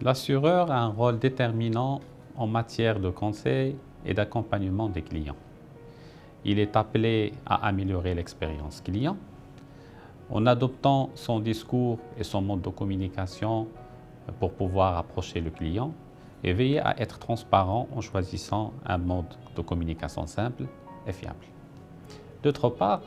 L'assureur a un rôle déterminant en matière de conseil et d'accompagnement des clients. Il est appelé à améliorer l'expérience client en adoptant son discours et son mode de communication pour pouvoir approcher le client et veiller à être transparent en choisissant un mode de communication simple et fiable. D'autre part,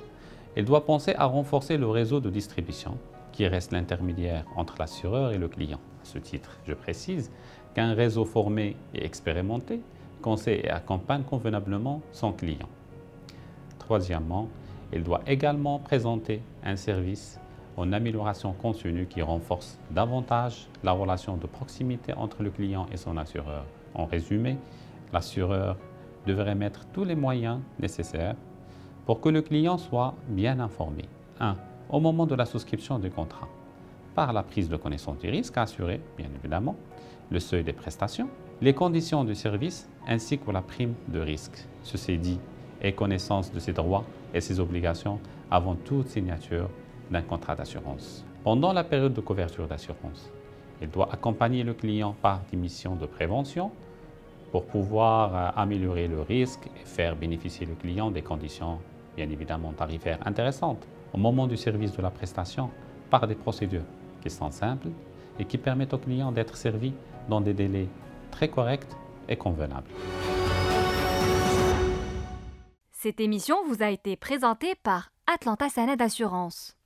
il doit penser à renforcer le réseau de distribution qui reste l'intermédiaire entre l'assureur et le client. À ce titre, je précise qu'un réseau formé et expérimenté conseille et accompagne convenablement son client. Troisièmement, il doit également présenter un service en amélioration continue qui renforce davantage la relation de proximité entre le client et son assureur. En résumé, l'assureur devrait mettre tous les moyens nécessaires pour que le client soit bien informé. 1. Au moment de la souscription du contrat, par la prise de connaissance du risque à assurer, bien évidemment, le seuil des prestations, les conditions du service ainsi que la prime de risque. Ceci dit, et connaissance de ses droits et ses obligations avant toute signature d'un contrat d'assurance. Pendant la période de couverture d'assurance, il doit accompagner le client par des missions de prévention pour pouvoir améliorer le risque et faire bénéficier le client des conditions, bien évidemment, tarifaires intéressantes. Au moment du service de la prestation, par des procédures qui sont simples et qui permettent au client d'être servi dans des délais très corrects et convenables. Cette émission vous a été présentée par Atlanta Sanad Assurance.